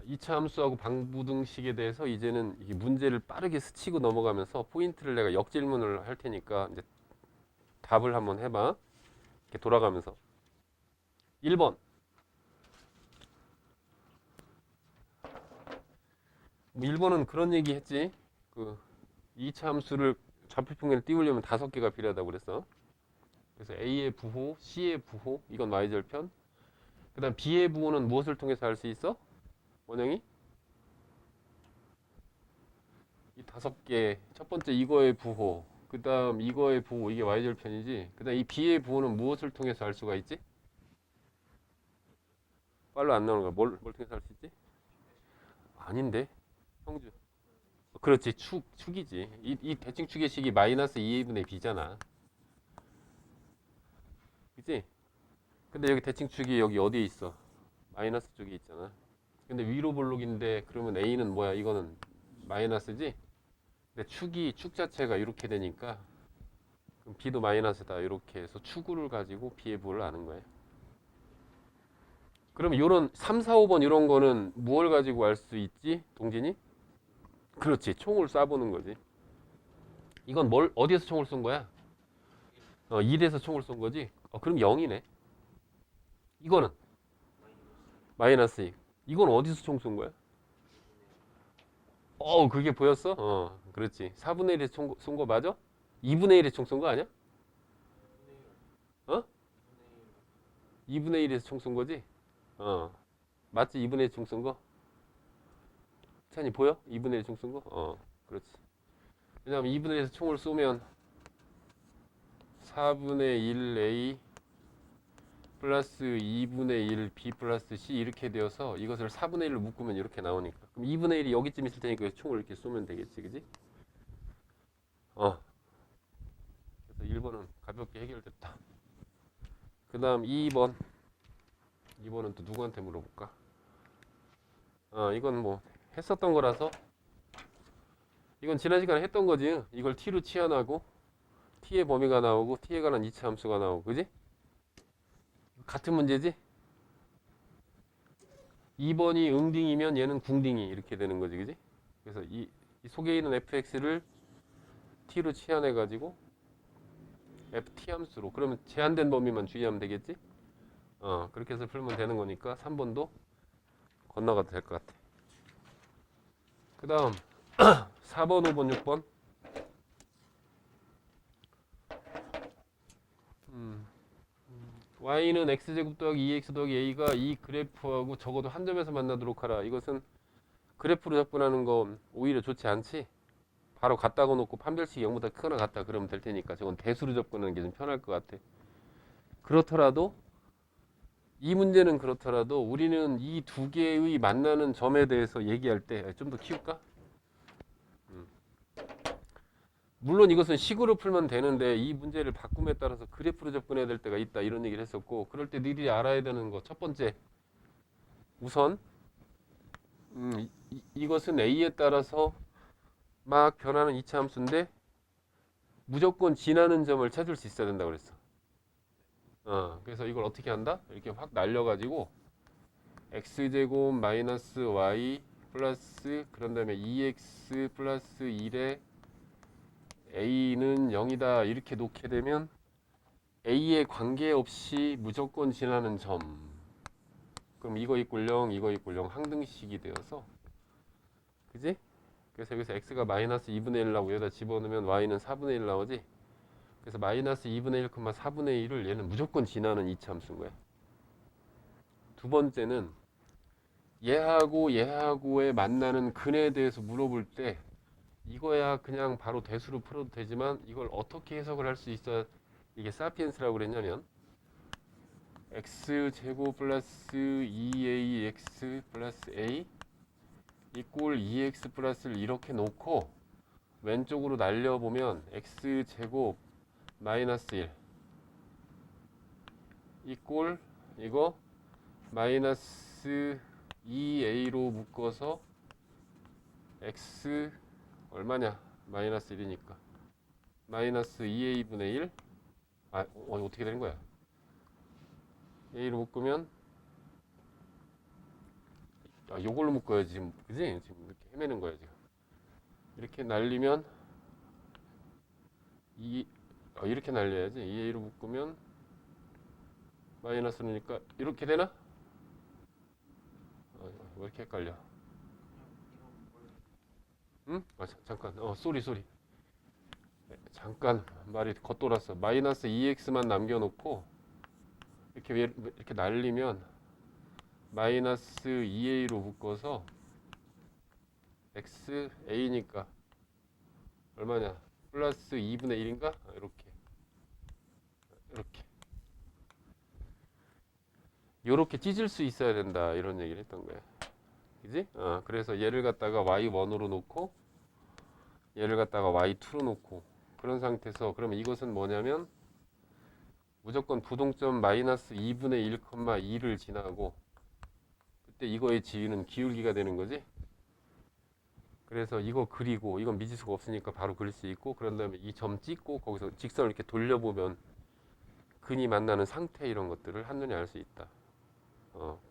2차 함수하고 방부등식에 대해서 이제는 이 문제를 빠르게 스치고 넘어가면서 포인트를 내가 역질문을 할 테니까 이제 답을 한번 해봐. 이렇게 돌아가면서. 1번. 뭐 1번은 그런 얘기 했지. 그 2차 함수를 좌표평면에 띄우려면 5개가 필요하다고 그랬어. 그래서 A의 부호, C의 부호, 이건 y절편. 그 다음 B의 부호는 무엇을 통해서 알 수 있어? 원영이? 이 5개. 첫 번째 이거의 부호. 그 다음 이거의 부호, 이게 y절편이지. 그 다음 이 B의 부호는 무엇을 통해서 알 수가 있지? 빨로 안 나오는 거야. 뭘 통해서 알 수 있지? 아닌데. 형주. 그렇지. 축이지. 이 대칭축의 식이 마이너스 2a분의 b잖아. 그치? 근데 여기 대칭축이 여기 어디에 있어? 마이너스 쪽에 있잖아. 근데 위로 볼록인데 그러면 a는 뭐야? 이거는 마이너스지? 근데 축 자체가 이렇게 되니까 그럼 b도 마이너스다. 이렇게 해서 축을 가지고 b의 부호를 아는 거예요. 그럼 요런 3, 4, 5번 이런 거는 무엇을 가지고 알 수 있지? 동진이? 그렇지. 총을 쏴보는 거지. 이건 어디에서 총을 쏜 거야? 1에서 총을 쏜 거지? 그럼 0이네. 이거는 마이너스 2. 이건 어디서 총 쏜 거야? 그게 보였어? 그렇지. 4분의 1에서 총 쏜 거 맞아? 2분의 1에서 총 쏜 거 아니야? 어? 2분의 1에서 총 쏜 거지? 맞지? 2분의 1 총 쏜 거? 찬이 보여? 2분의 1 총 쏜 거? 그렇지. 왜냐면 2분의 1에서 총을 쏘면 4분의 1A 플러스 2분의 1 B 플러스 C 이렇게 되어서 이것을 4분의 1로 묶으면 이렇게 나오니까. 그럼 2분의 1이 여기쯤 있을 테니까 총을 이렇게 쏘면 되겠지, 그지? 어. 그래서 1번은 가볍게 해결됐다. 그 다음 2번. 2번은 또 누구한테 물어볼까? 이건 뭐 했었던 거라서 이건 지난 시간에 했던 거지. 이걸 t로 치환하고 t의 범위가 나오고 t에 관한 이차 함수가 나오고, 그지? 같은 문제지? 2번이 응딩이면 얘는 궁딩이 이렇게 되는 거지, 그지? 그래서 이 속에 있는 fx를 t로 치환해 가지고 ft 함수로, 그러면 제한된 범위만 주의하면 되겠지? 그렇게 해서 풀면 되는 거니까 3번도 건너가도 될 것 같아. 그 다음 4번, 5번, 6번. 음, y는 x제곱 더하기 2x 더하기 a가 이 그래프하고 적어도 한 점에서 만나도록 하라. 이것은 그래프로 접근하는 건 오히려 좋지 않지? 바로 갖다가 놓고 판별식이 0보다 크거나 같다 그러면 될 테니까 저건 대수로 접근하는 게 좀 편할 것 같아. 그렇더라도 이 문제는 그렇더라도 우리는 이 두 개의 만나는 점에 대해서 얘기할 때 좀 더 키울까? 음. 물론 이것은 식으로 풀면 되는데 이 문제를 바꿈에 따라서 그래프로 접근해야 될 때가 있다 이런 얘기를 했었고, 그럴 때 너희들이 알아야 되는 거 첫 번째, 우선 이것은 a에 따라서 막 변하는 이차 함수인데 무조건 지나는 점을 찾을 수 있어야 된다고 그랬어. 그래서 이걸 어떻게 한다? 이렇게 확 날려가지고 x제곱 마이너스 y 플러스 그런 다음에 2x 플러스 1에 a는 0이다 이렇게 놓게 되면 a에 관계없이 무조건 지나는 점. 그럼 이거 이꼴 0, 이거 이꼴 0 항등식이 되어서, 그지? 그래서 여기서 x가 마이너스 2분의 1 나오고 여기다 집어넣으면 y는 4분의 1 나오지? 그래서 마이너스 2분의 1, 4분의 1을 얘는 무조건 지나는 이차함수인 거야. 두 번째는 얘하고 얘하고의 만나는 근에 대해서 물어볼 때 이거야 그냥 바로 대수로 풀어도 되지만 이걸 어떻게 해석을 할 수 있어야 이게 사피엔스라고 그랬냐면 x제곱 플러스 2ax 플러스 a 이꼴 2x 플러스를 이렇게 놓고 왼쪽으로 날려보면 x제곱 마이너스 1 이꼴 이거 마이너스 2a로 묶어서 x 얼마냐? 마이너스 1이니까 마이너스 2a분의 1. 어떻게 되는 거야? a로 묶으면 요걸로 묶어야지 지금, 그지? 지금 이렇게 헤매는 거야 지금. 이렇게 날리면 이렇게 날려야지. 2a로 묶으면 마이너스니까 이렇게 되나? 왜 이렇게 헷갈려? 응? 잠깐. 쏘리. 잠깐 말이 겉돌았어. 마이너스 2x만 남겨놓고 이렇게 날리면 마이너스 2a로 묶어서 x a니까 얼마냐? 플러스 2분의 1인가? 이렇게 찢을 수 있어야 된다 이런 얘기를 했던 거야. 그지? 그래서 얘를 갖다가 y1으로 놓고 얘를 갖다가 y2로 놓고 그런 상태에서 그러면 이것은 뭐냐면 무조건 부동점 마이너스 2분의 1, 2를 지나고 그때 이거의 지위는 기울기가 되는 거지. 그래서 이거 그리고 이건 미지수가 없으니까 바로 그릴 수 있고 그런 다음에 이 점 찍고 거기서 직선을 이렇게 돌려보면 근이 만나는 상태 이런 것들을 한눈에 알 수 있다.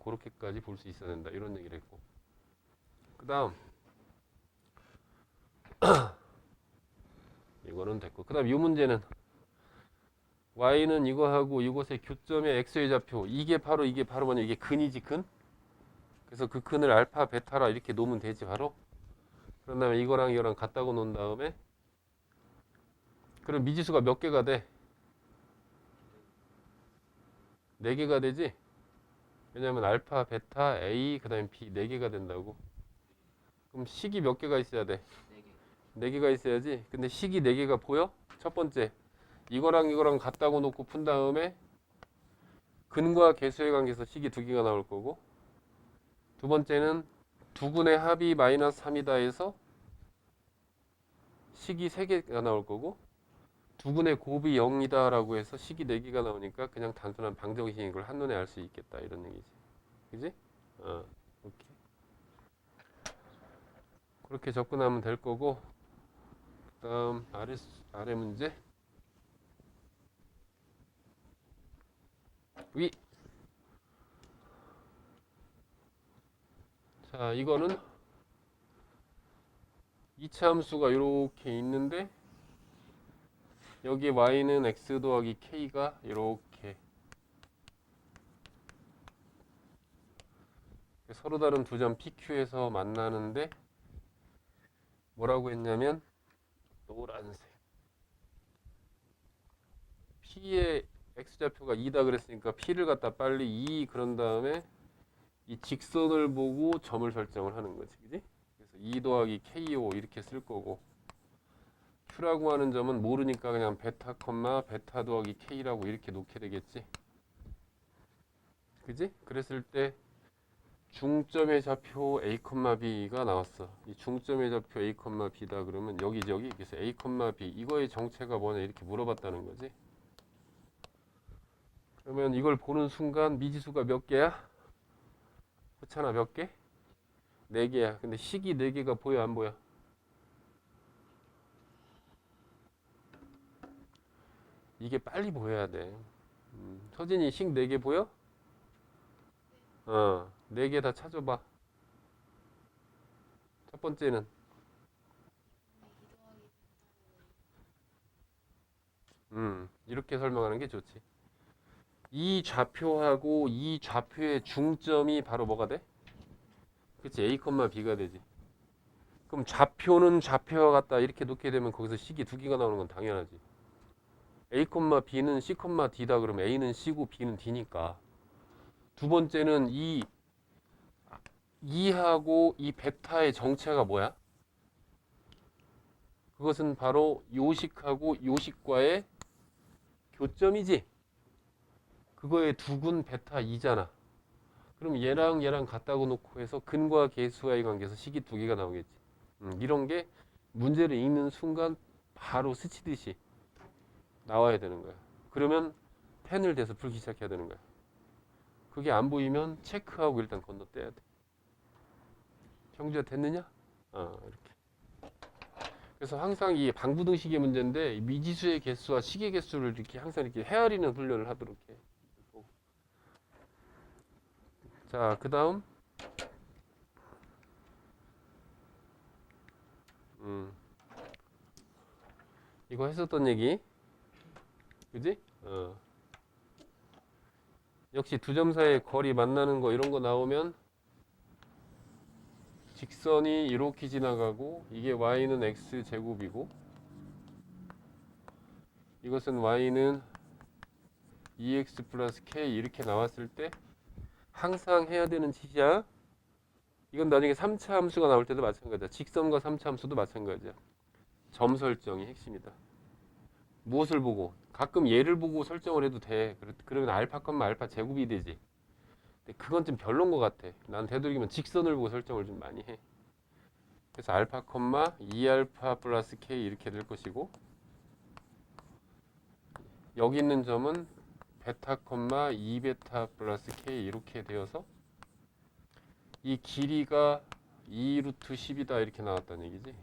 그렇게까지 볼 수 있어야 된다 이런 얘기를 했고 그 다음 이거는 됐고 그 다음 이 문제는 y는 이거하고 이곳의 교점의 x의 좌표 이게 바로 뭐냐 이게 근이지 근. 그래서 그 근을 알파 베타라 이렇게 놓으면 되지 바로. 그런 다음에 이거랑 갖다고 놓은 다음에 그럼 미지수가 몇 개가 돼? 4개가 되지? 왜냐면 알파 베타 a 그 다음에 b 4개가 된다고. 그럼 식이 몇 개가 있어야 돼? 4개가 있어야지. 근데 식이 4개가 보여? 첫 번째 이거랑 갖다고 놓고 푼 다음에 근과 개수의 관계에서 식이 2개가 나올 거고 두 번째는 두근의 합이 마이너스 3이다 해서 식이 3개가 나올 거고 두근의 곱이 0이다 라고 해서 식이 4개가 나오니까 그냥 단순한 방정식인 걸 한눈에 알 수 있겠다 이런 얘기지. 그지? 오케이. 그렇게 접근하면 될 거고 그 다음 아래 문제 위. 자 이거는 이차 함수가 이렇게 있는데 여기 y는 x 더하기 k가 이렇게 서로 다른 두 점 PQ에서 만나는데 뭐라고 했냐면 노란색 P의 x좌표가 2다 그랬으니까 P를 갖다 빨리 2 그런 다음에 이 직선을 보고 점을 설정을 하는 거지. 그지? 그래서 2 더하기 KO 이렇게 쓸 거고 Q라고 하는 점은 모르니까 그냥 베타 베타 더하기 K라고 이렇게 놓게 되겠지. 그지? 그랬을 때 중점의 좌표 A, B가 나왔어. 이 중점의 좌표 A, B다 그러면 여기 그래서 A, B 이거의 정체가 뭐냐 이렇게 물어봤다는 거지. 그러면 이걸 보는 순간 미지수가 몇 개야? 그렇잖아 몇 개? 4개야. 근데 식이 4개가 보여 안 보여? 이게 빨리 보여야 돼. 서진이 식 4개 보여? 4개 다 찾아봐. 첫 번째는 이렇게 설명하는 게 좋지. 이 좌표하고 이 좌표의 중점이 바로 뭐가 돼? 그치 A, B가 되지. 그럼 좌표는 좌표와 같다 이렇게 놓게 되면 거기서 식이 2개가 나오는 건 당연하지. A, B는 C, D다 그러면 A는 C고 B는 D니까. 두 번째는 이 2하고 이 베타의 정체가 뭐야? 그것은 바로 요식하고 요식과의 교점이지. 그거의 두근 베타 2잖아. 그럼 얘랑 같다고 놓고 해서 근과 계수와의 관계에서 식이 2개가 나오겠지. 이런 게 문제를 읽는 순간 바로 스치듯이 나와야 되는 거야. 그러면 펜을 대서 풀기 시작해야 되는 거야. 그게 안 보이면 체크하고 일단 건너뛰어야 돼. 형제가 됐느냐? 이렇게. 그래서 항상 이 방부등식의 문제인데 미지수의 개수와 식의 개수를 이렇게 항상 이렇게 헤아리는 훈련을 하도록 해. 자, 그 다음 이거 했었던 얘기. 그지? 역시 두 점 사이의 거리 만나는 거 이런 거 나오면 직선이 이렇게 지나가고 이게 y는 x 제곱이고 이것은 y는 2x 플러스 k 이렇게 나왔을 때 항상 해야 되는 짓이야. 이건 나중에 3차 함수가 나올 때도 마찬가지야. 직선과 3차 함수도 마찬가지야. 점 설정이 핵심이다. 무엇을 보고? 가끔 얘를 보고 설정을 해도 돼. 그러면 알파, 알파 제곱이 되지. 근데 그건 좀 별론 것 같아. 난 되도록이면 직선을 보고 설정을 좀 많이 해. 그래서 알파, 2알파 플러스 k 이렇게 될 것이고 여기 있는 점은 베타, 2베타 플러스 k 이렇게 되어서 이 길이가 2 루트 10이다 이렇게 나왔다는 얘기지.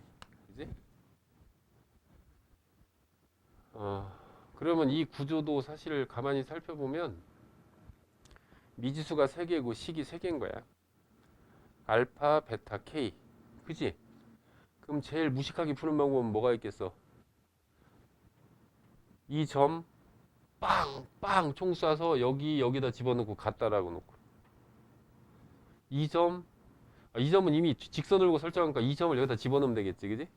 그지? 그러면 이 구조도 사실 가만히 살펴보면 미지수가 3개고 식이 3개인 거야. 알파, 베타, k. 그지? 그럼 제일 무식하게 푸는 방법은 뭐가 있겠어? 이 점 빵 총 쏴서 여기다 집어넣고 갖다라고 놓고 이 점은 이미 직선을 보고 설정하니까 이 점을 여기다 집어넣으면 되겠지. 그지?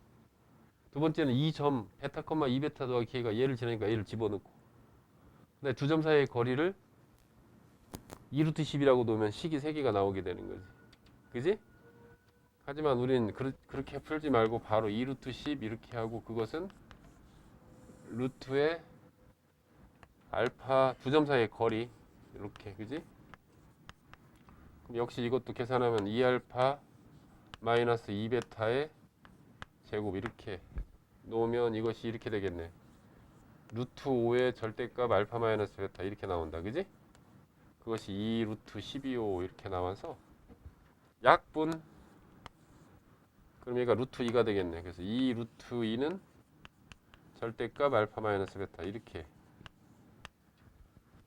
두 번째는 이 점 베타, 2베타 더하기 k가 얘를 지나니까 얘를 집어넣고 근데 두 점 사이의 거리를 2루트 10이라고 놓으면 식이 3개가 나오게 되는 거지. 그지? 하지만 우린 그렇게 풀지 말고 바로 2루트 10 이렇게 하고 그것은 루트의 알파 두 점 사이의 거리 이렇게. 그지? 그럼 역시 이것도 계산하면 2알파 마이너스 2베타의 제곱 이렇게 놓으면 이것이 이렇게 되겠네. 루트 5의 절대값 알파 마이너스 베타 이렇게 나온다. 그지? 그것이 2 루트 12호 이렇게 나와서 약분 그럼 얘가 루트 2가 되겠네. 그래서 2 루트 2는 절대값 알파 마이너스 베타 이렇게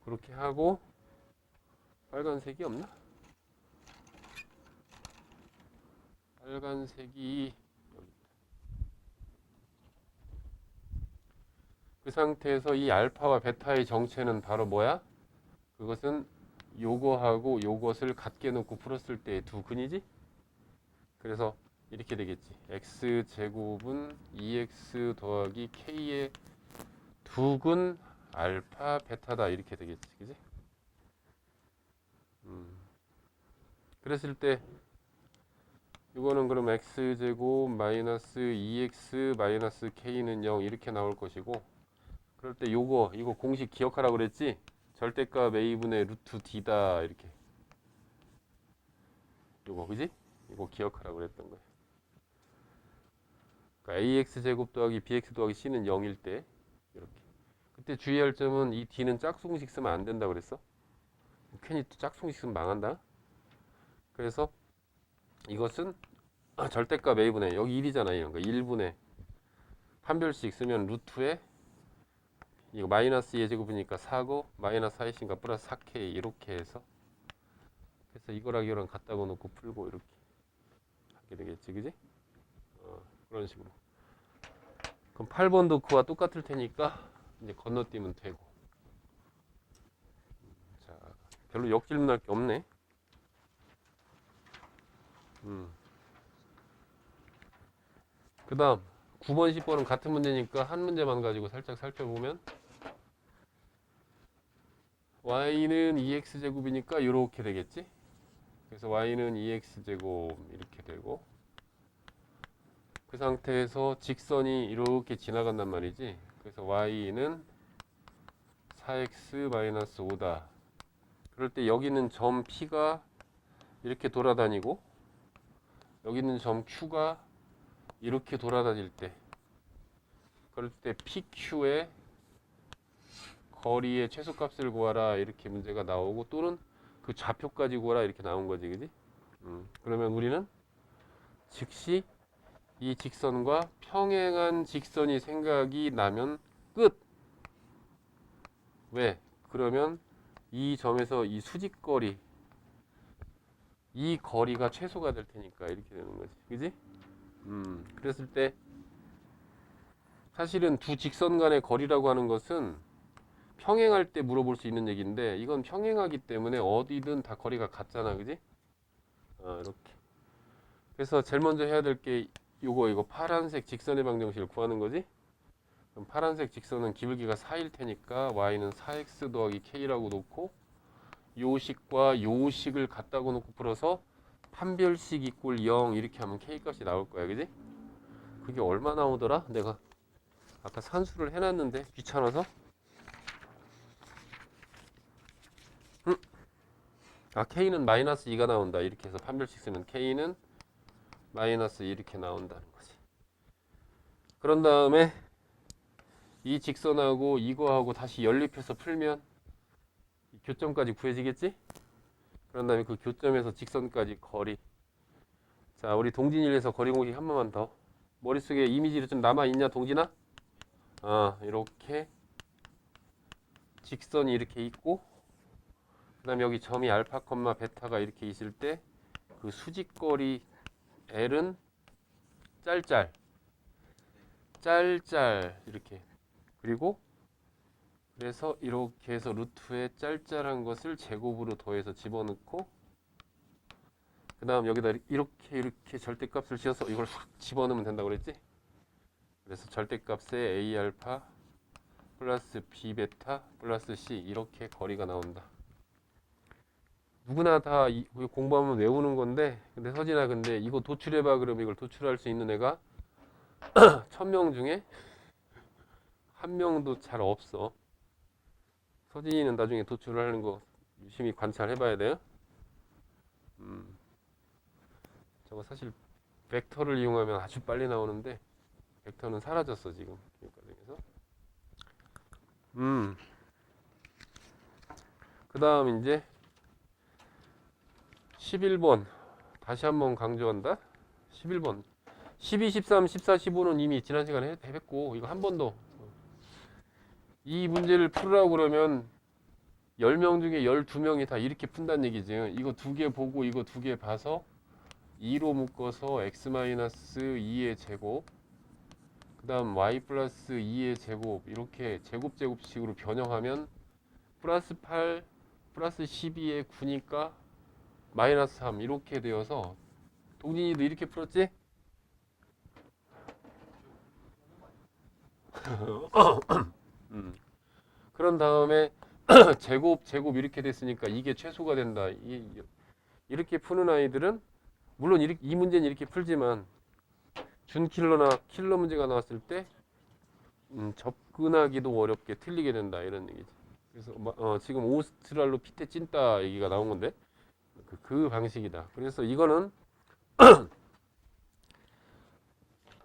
그렇게 하고 빨간색이 없나? 빨간색이 여기. 그 상태에서 이 알파와 베타의 정체는 바로 뭐야? 그것은 요거하고 요것을 같게 놓고 풀었을 때의 두 근이지? 그래서 이렇게 되겠지. x제곱은 2x 더하기 k의 두근 알파 베타다 이렇게 되겠지. 그지? 그랬을 때 이거는 그럼 x제곱 마이너스 2x 마이너스 k는 0 이렇게 나올 것이고 그럴 때 이거 공식 기억하라고 그랬지? 절대값 a분의 루트 d다 이렇게 요거 그지? 이거 기억하라고 그랬던 거야. 그러니까 ax제곱 더하기 bx 더하기 c는 0일 때 이렇게 그때 주의할 점은 이 d는 짝수공식 쓰면 안 된다고 그랬어. 괜히 또 짝수공식 쓰면 망한다. 그래서 이것은 절대값 a분의 여기 1이잖아. 이런 거 1분의 판별식 쓰면 루트에 이거 마이너스 2의 제곱이니까 4고 마이너스 4이니까 플러스 4k 이렇게 해서 그래서 이거랑 갖다 놓고 풀고 이렇게 하게 되겠지. 그지? 그런 식으로. 그럼 8번도 그와 똑같을 테니까 이제 건너뛰면 되고. 자, 별로 역질문할 게 없네. 그 다음 9번, 10번은 같은 문제니까 한 문제만 가지고 살짝 살펴보면 y는 2x제곱이니까 이렇게 되겠지. 그래서 y는 2x제곱 이렇게 되고 그 상태에서 직선이 이렇게 지나간단 말이지. 그래서 y는 4x-5다. 그럴 때 여기 있는 점 P가 이렇게 돌아다니고 여기 있는 점 Q가 이렇게 돌아다닐 때 그럴 때 PQ의 거리의 최소값을 구하라 이렇게 문제가 나오고 또는 그 좌표까지 구하라 이렇게 나온 거지. 그지? 그러면 우리는 즉시 이 직선과 평행한 직선이 생각이 나면 끝! 왜? 그러면 이 점에서 이 수직거리 이 거리가 최소가 될 테니까 이렇게 되는 거지. 그지? 그랬을 때 사실은 두 직선 간의 거리라고 하는 것은 평행할 때 물어볼 수 있는 얘기인데 이건 평행하기 때문에 어디든 다 거리가 같잖아, 그지? 이렇게. 그래서 제일 먼저 해야 될 게 이거 파란색 직선의 방정식을 구하는 거지? 그럼 파란색 직선은 기울기가 4일 테니까 y는 4x 더하기 k라고 놓고 요 식과 요 식을 같다고 놓고 풀어서 판별식 이꼴 0 이렇게 하면 k 값이 나올 거야, 그지? 그게 얼마 나오더라? 내가 아까 산수를 해놨는데 귀찮아서. k는 마이너스 2가 나온다. 이렇게 해서 판별식 쓰면 k는 마이너스 이렇게 나온다는 거지. 그런 다음에 이 직선하고 이거하고 다시 연립해서 풀면 교점까지 구해지겠지? 그런 다음에 그 교점에서 직선까지 거리. 자, 우리 동진일에서 거리 공식 한 번만 더. 머릿속에 이미지로 좀 남아있냐, 동진아? 이렇게 직선이 이렇게 있고 그 다음에 여기 점이 알파, 베타가 이렇게 있을 때 그 수직거리 L은 짤짤 이렇게, 그리고 그래서 이렇게 해서 루트에 짤짤한 것을 제곱으로 더해서 집어넣고 그 다음 여기다 이렇게 절대값을 지어서 이걸 확 집어넣으면 된다고 그랬지? 그래서 절대값에 A 알파 플러스 B 베타 플러스 C 이렇게 거리가 나온다. 누구나 다 공부하면 외우는 건데, 근데 서진아, 근데 이거 도출해봐. 그러면 이걸 도출할 수 있는 애가 1000명 중에 한 명도 잘 없어. 서진이는 나중에 도출을 하는 거 유심히 관찰해봐야 돼요. 저거 사실 벡터를 이용하면 아주 빨리 나오는데 벡터는 사라졌어 지금 이 과정에서. 그 다음 이제 11번 다시 한번 강조한다. 11번 12, 13, 14, 15는 이미 지난 시간에 했고 이거 한 번 더 이 문제를 풀으라고 그러면 10명 중에 12명이 다 이렇게 푼다는 얘기지. 이거 두 개 보고 이거 두 개 봐서 2로 묶어서 x-2의 제곱 그 다음 y 플러스 2의 제곱 이렇게 제곱식으로 변형하면 플러스 8 플러스 12의 9니까 마이너스 3 이렇게 되어서 동진이도 이렇게 풀었지? 그런 다음에 제곱 이렇게 됐으니까 이게 최소가 된다. 이렇게 푸는 아이들은 물론 이 문제는 이렇게 풀지만 준킬러나 킬러 문제가 나왔을 때 접근하기도 어렵게 틀리게 된다 이런 얘기지. 그래서 지금 오스트랄로 피테 찐따 얘기가 나온 건데 그 방식이다. 그래서 이거는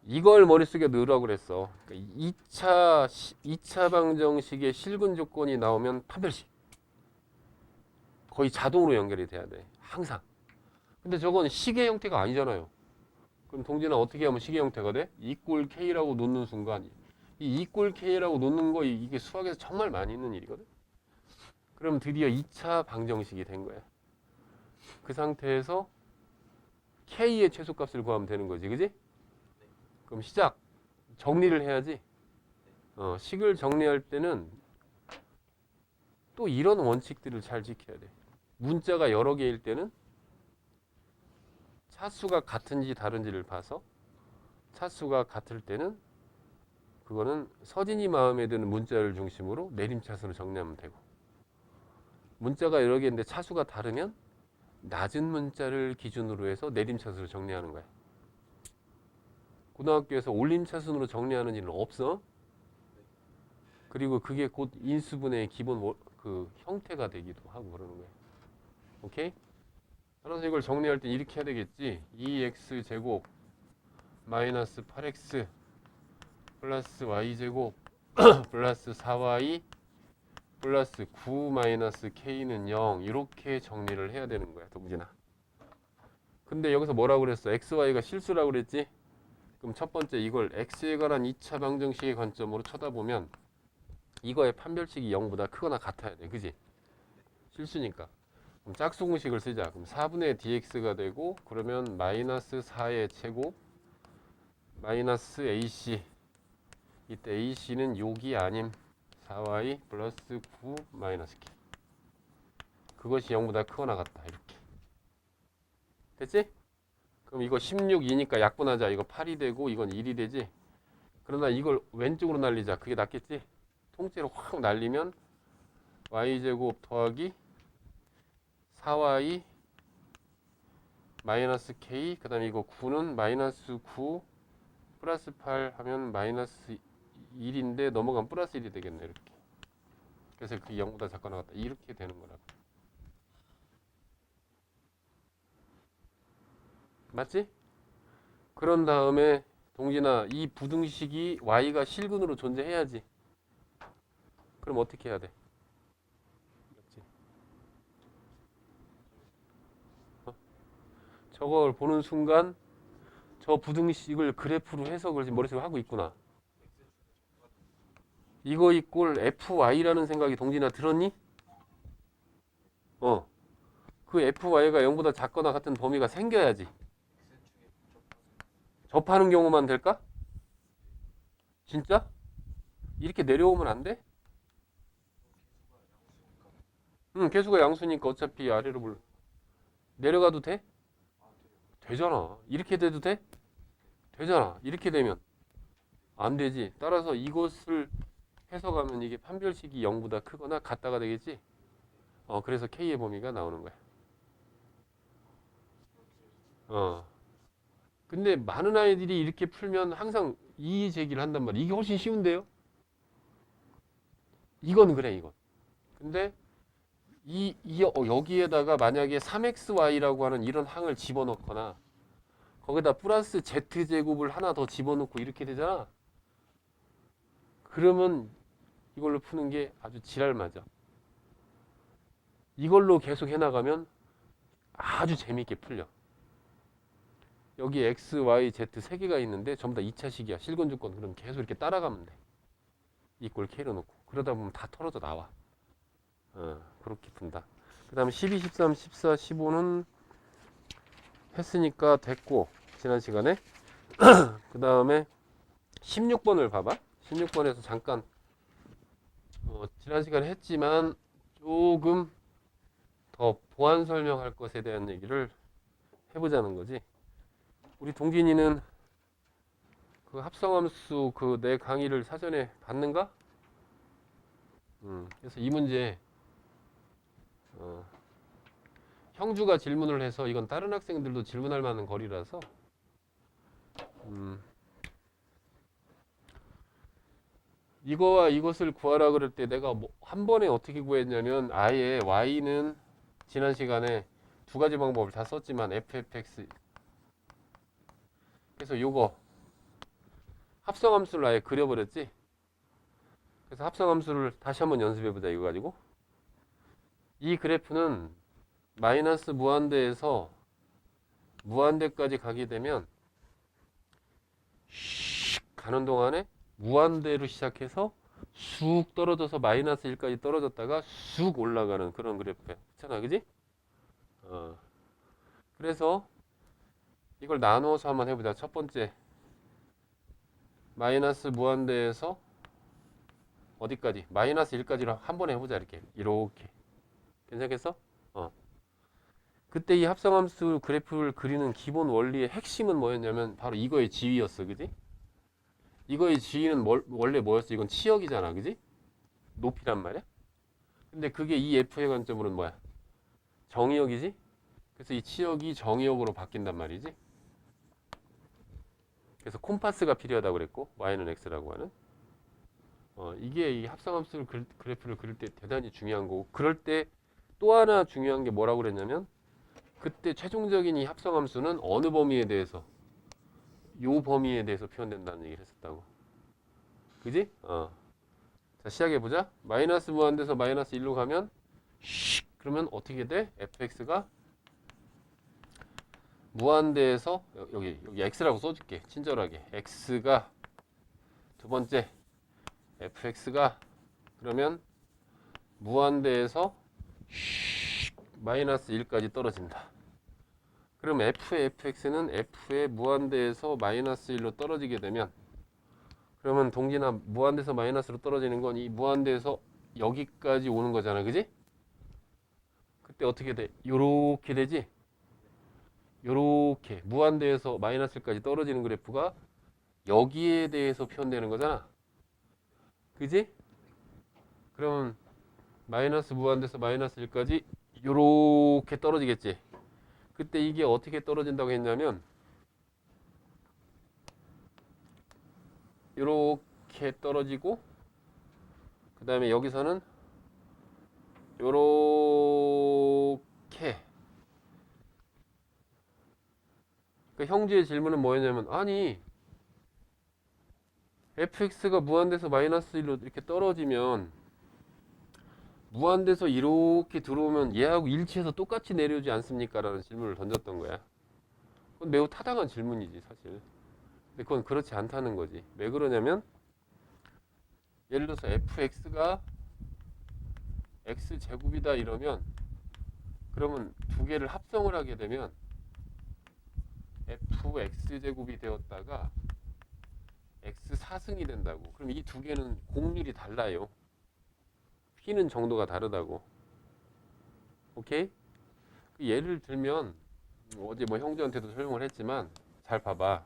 이걸 머릿속에 넣으라고 그랬어. 그러니까 2차 방정식의 실근 조건이 나오면 판별식 거의 자동으로 연결이 돼야 돼. 항상. 근데 저건 식의 형태가 아니잖아요. 그럼 동진아 어떻게 하면 식의 형태가 돼? 이꼴 K라고 놓는 순간 이 이꼴 K라고 놓는 거 이게 수학에서 정말 많이 있는 일이거든. 그럼 드디어 2차 방정식이 된 거야. 그 상태에서 K의 최소값을 구하면 되는 거지. 그지? 그럼 시작. 정리를 해야지. 식을 정리할 때는 또 이런 원칙들을 잘 지켜야 돼. 문자가 여러 개일 때는 차수가 같은지 다른지를 봐서 차수가 같을 때는 그거는 서진이 마음에 드는 문자를 중심으로 내림차수로 정리하면 되고 문자가 여러 개인데 차수가 다르면 낮은 문자를 기준으로 해서 내림차수로 정리하는 거야. 고등학교에서 올림차순으로 정리하는 일은 없어. 그리고 그게 곧 인수분해의 기본 그 형태가 되기도 하고 그러는 거야. 오케이? 따라서 이걸 정리할 때 이렇게 해야 되겠지. 2x 제곱 마이너스 8x 플러스 y 제곱 플러스 4y 플러스 9 마이너스 k는 0 이렇게 정리를 해야 되는 거야, 동진아. 근데 여기서 뭐라고 그랬어? x, y가 실수라고 그랬지? 그럼 첫 번째 이걸 x에 관한 2차 방정식의 관점으로 쳐다보면 이거의 판별식이 0보다 크거나 같아야 돼. 그지? 실수니까. 그럼 짝수 공식을 쓰자. 그럼 4분의 dx가 되고 그러면 마이너스 4의 제곱 마이너스 ac 이때 AC는 욕이 아님 4y 플러스 9 마이너스 K. 그것이 0보다 크거나 같다. 이렇게. 됐지? 그럼 이거 16이니까 약분하자. 이거 8이 되고 이건 1이 되지? 그러나 이걸 왼쪽으로 날리자. 그게 낫겠지? 통째로 확 날리면 y제곱 더하기 4y 마이너스 k 그 다음에 이거 9는 마이너스 9 플러스 8 하면 마이너스 1인데 넘어가면 플러스 1이 되겠네. 이렇게. 그래서 그게 0보다 작거나 같다. 이렇게 되는 거라고. 맞지? 그런 다음에 동진아, 이 부등식이 y가 실근으로 존재해야지. 그럼 어떻게 해야 돼? 맞지? 저걸 보는 순간 저 부등식을 그래프로 해석을 지금 머릿속에 하고 있구나. 이거 이꼴 fy라는 생각이 동진아 들었니? 그 fy가 0보다 작거나 같은 범위가 생겨야지. 접하는 경우만 될까? 진짜? 이렇게 내려오면 안 돼? 응, 개수가 양수니까 어차피 아래로 내려가도 돼? 되잖아. 이렇게 돼도 돼? 되잖아. 이렇게 되면 안 되지. 따라서 이것을 해석하면 이게 판별식이 0보다 크거나 같다가 되겠지? 그래서 K의 범위가 나오는 거야. 근데 많은 아이들이 이렇게 풀면 항상 이의 제기를 한단 말이야. 이게 훨씬 쉬운데요? 이건 그래, 이건. 근데 여기에다가 만약에 3xy라고 하는 이런 항을 집어넣거나 거기다 플러스 z제곱을 하나 더 집어넣고 이렇게 되잖아. 그러면 이걸로 푸는 게 아주 지랄 맞아. 이걸로 계속 해나가면 아주 재미있게 풀려. 여기 x, y, z 세 개가 있는데 전부 다 2차식이야. 실근주권. 그럼 계속 이렇게 따라가면 돼. 이꼴 k로 놓고. 그러다 보면 다 털어져 나와. 그렇게 푼다. 그 다음에 12, 13, 14, 15는 했으니까 됐고, 지난 시간에. 그 다음에 16번을 봐봐. 16번에서 잠깐, 지난 시간에 했지만 조금 더 보완 설명할 것에 대한 얘기를 해보자는 거지. 우리 동진이는 그 합성함수 그 내 강의를 사전에 봤는가? 그래서 이 문제, 형주가 질문을 해서 이건 다른 학생들도 질문할 만한 거리라서 이거와 이것을 구하라 그럴 때 내가 한 번에 어떻게 구했냐면 아예 y는 지난 시간에 두 가지 방법을 다 썼지만 fx 그래서 요거 합성함수를 아예 그려버렸지. 그래서 합성함수를 다시 한번 연습해보자 이거 가지고. 이 그래프는 마이너스 무한대에서 무한대까지 가게 되면 슉 가는 동안에 무한대로 시작해서 쑥 떨어져서 마이너스 1까지 떨어졌다가 쑥 올라가는 그런 그래프야. 그렇잖아, 그지? 그래서 이걸 나누어서 한번 해보자. 첫 번째 마이너스 무한대에서 어디까지? 마이너스 1까지로 한 번에 해보자. 이렇게 괜찮겠어? 그때 이 합성함수 그래프를 그리는 기본 원리의 핵심은 뭐였냐면 바로 이거의 지위였어. 그지? 이거의 지위는 원래 뭐였어? 이건 치역이잖아. 그지? 높이란 말이야. 근데 그게 이 F의 관점으로는 뭐야? 정의역이지? 그래서 이 치역이 정의역으로 바뀐단 말이지. 그래서 콤파스가 필요하다고 그랬고 y는 x라고 하는 이게 이 합성함수 그래프를 그릴 때 대단히 중요한 거고 그럴 때 또 하나 중요한 게 뭐라고 그랬냐면 그때 최종적인 이 합성함수는 어느 범위에 대해서 요 범위에 대해서 표현된다는 얘기를 했었다고. 그지? 자 시작해보자. 마이너스 무한대에서 마이너스 1로 가면 그러면 어떻게 돼? fx가 무한대에서 여기 x라고 써줄게. 친절하게 x가 두 번째 fx가 그러면 무한대에서 마이너스 1까지 떨어진다. 그럼 f의 fx는 f의 무한대에서 마이너스 1로 떨어지게 되면 그러면 동진아 무한대에서 마이너스로 떨어지는 건 이 무한대에서 여기까지 오는 거잖아, 그지? 그때 어떻게 돼? 요렇게 되지? 요렇게 무한대에서 마이너스까지 떨어지는 그래프가 여기에 대해서 표현되는 거잖아, 그지? 그러면 마이너스 무한대에서 마이너스 1까지 요렇게 떨어지겠지. 그때 이게 어떻게 떨어진다고 했냐면 요렇게 떨어지고 그 다음에 여기서는 요렇게. 그 형제의 질문은 뭐였냐면 아니 fx가 무한대에서 마이너스 1로 이렇게 떨어지면 무한대에서 이렇게 들어오면 얘하고 일치해서 똑같이 내려오지 않습니까? 라는 질문을 던졌던 거야. 그건 매우 타당한 질문이지 사실. 근데 그건 그렇지 않다는 거지. 왜 그러냐면 예를 들어서 fx가 x제곱이다 이러면 그러면 두 개를 합성을 하게 되면 fx제곱이 되었다가 x4승이 된다고. 그럼 이 두 개는 공률이 달라요. 휘는 정도가 다르다고. 오케이? 그 예를 들면 어제 뭐 형제한테도 설명을 했지만 잘 봐봐.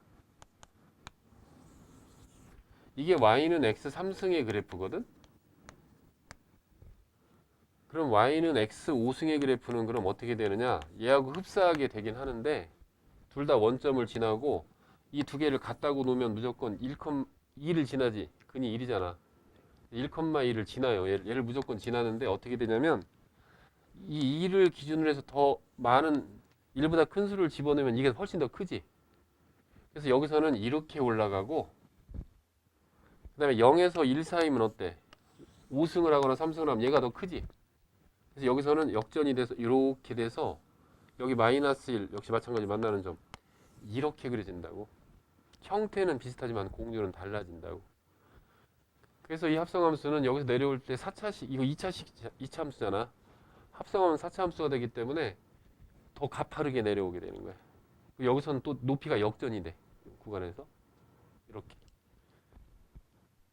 이게 y는 x 3승의 그래프거든. 그럼 y는 x 5승의 그래프는 그럼 어떻게 되느냐? 얘하고 흡사하게 되긴 하는데 둘 다 원점을 지나고 이 두 개를 갖다고 놓으면 무조건 1,2를 지나지. 근이 1이잖아. 1,2를 지나요. 얘를 무조건 지나는데 어떻게 되냐면 이 2를 기준으로 해서 더 많은 1보다 큰 수를 집어넣으면 이게 훨씬 더 크지. 그래서 여기서는 이렇게 올라가고 그 다음에 0에서 1 사이면 어때? 5승을 하거나 3승을 하면 얘가 더 크지. 그래서 여기서는 역전이 돼서 이렇게 돼서 여기 마이너스 1 역시 마찬가지 만나는 점 이렇게 그려진다고. 형태는 비슷하지만 공률은 달라진다고. 그래서 이 합성함수는 여기서 내려올 때 4차식 이거 2차 함수잖아. 합성하면 4차 함수가 되기 때문에 더 가파르게 내려오게 되는 거야. 여기서는 또 높이가 역전이 돼. 구간에서 이렇게.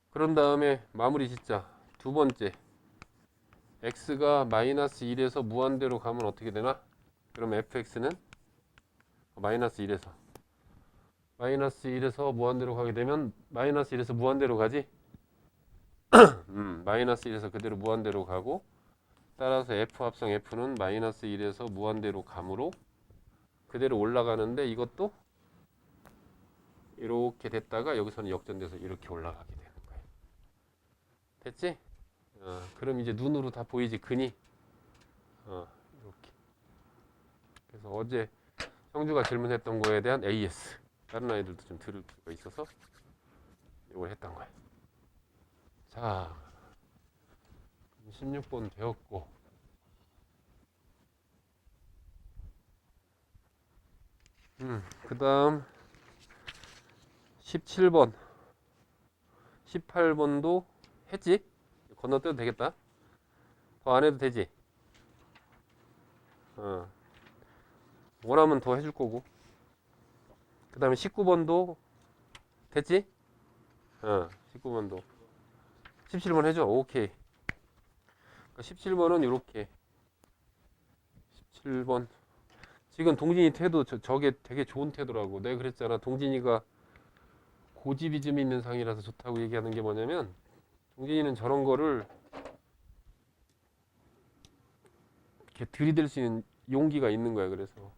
그런 다음에 마무리 짓자. 두 번째 x가 마이너스 1에서 무한대로 가면 어떻게 되나? 그럼 fx는 마이너스 1에서 무한대로 가게 되면 마이너스 1에서 무한대로 가지? 마이너스 1에서 그대로 무한대로 가고 따라서 f 합성 f는 마이너스 1에서 무한대로 가므로 그대로 올라가는데 이것도 이렇게 됐다가 여기서는 역전돼서 이렇게 올라가게 되는 거예요. 됐지? 그럼 이제 눈으로 다 보이지 근이 이렇게. 그래서 어제 형주가 질문했던 거에 대한 AS 다른 아이들도 좀 들을 필요가 있어서 이걸 했던 거예요. 자 16번 되었고 그 다음 17번 18번도 했지? 건너뛰어도 되겠다. 더 안 해도 되지? 원하면 더 해줄 거고. 그 다음에 19번도 됐지? 19번도. 17번 해줘. 오케이. 17번은 이렇게. 17번. 지금 동진이 태도 저게 되게 좋은 태도라고. 내가 그랬잖아. 동진이가 고집이즘 있는 상이라서 좋다고 얘기하는 게 뭐냐면 동진이는 저런 거를 이렇게 들이댈 수 있는 용기가 있는 거야. 그래서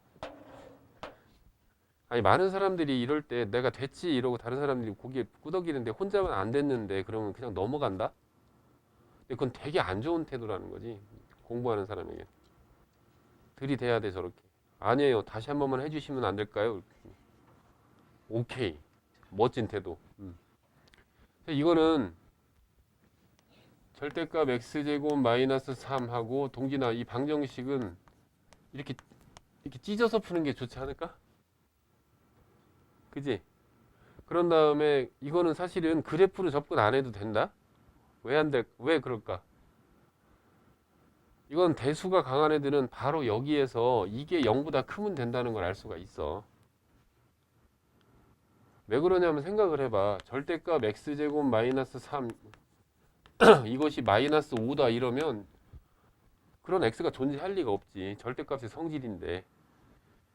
아니 많은 사람들이 이럴 때 내가 됐지 이러고 다른 사람들이 고개 끄덕이는데 혼자만 안 됐는데 그러면 그냥 넘어간다? 근데 그건 되게 안 좋은 태도라는 거지. 공부하는 사람에게 들이대야 돼 저렇게. 아니에요. 다시 한 번만 해주시면 안 될까요? 오케이. 멋진 태도. 이거는 절대값 x제곱 마이너스 3하고 동진아 이 방정식은 이렇게 찢어서 푸는 게 좋지 않을까? 그지? 그런 다음에 이거는 사실은 그래프로 접근 안 해도 된다? 왜 그럴까? 이건 대수가 강한 애들은 바로 여기에서 이게 0보다 크면 된다는 걸 알 수가 있어. 왜 그러냐면 생각을 해봐. 절대값 x제곱 마이너스 3 이것이 마이너스 5다 이러면 그런 x가 존재할 리가 없지. 절대값의 성질인데.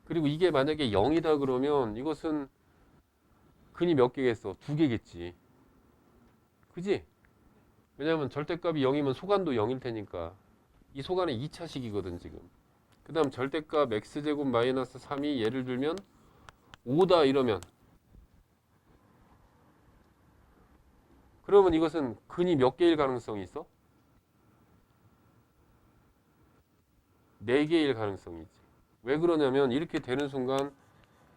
그리고 이게 만약에 0이다 그러면 이것은 근이 몇 개겠어? 두 개겠지. 그지? 왜냐면 절대값이 0이면 소간도 0일 테니까. 이 소간은 2차식이거든 지금. 그 다음 절대값 x제곱 마이너스 3이 예를 들면 5다 이러면 그러면 이것은 근이 몇 개일 가능성이 있어? 4개일 가능성이 있지. 왜 그러냐면 이렇게 되는 순간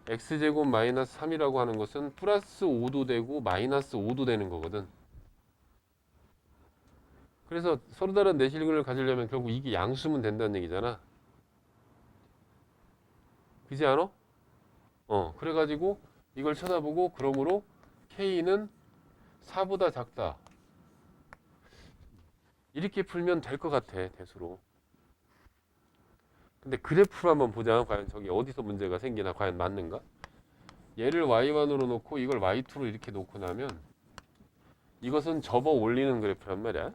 x제곱 마이너스 3이라고 하는 것은 플러스 5도 되고 마이너스 5도 되는 거거든. 그래서 서로 다른 내실근을 가지려면 결국 이게 양수면 된다는 얘기잖아. 그지 않아? 그래가지고 이걸 쳐다보고 그러므로 k는 4보다 작다. 이렇게 풀면 될 것 같아, 대수로. 근데 그래프로 한번 보자. 과연 저기 어디서 문제가 생기나, 과연 맞는가? 얘를 y1으로 놓고 이걸 y2로 이렇게 놓고 나면 이것은 접어 올리는 그래프란 말이야.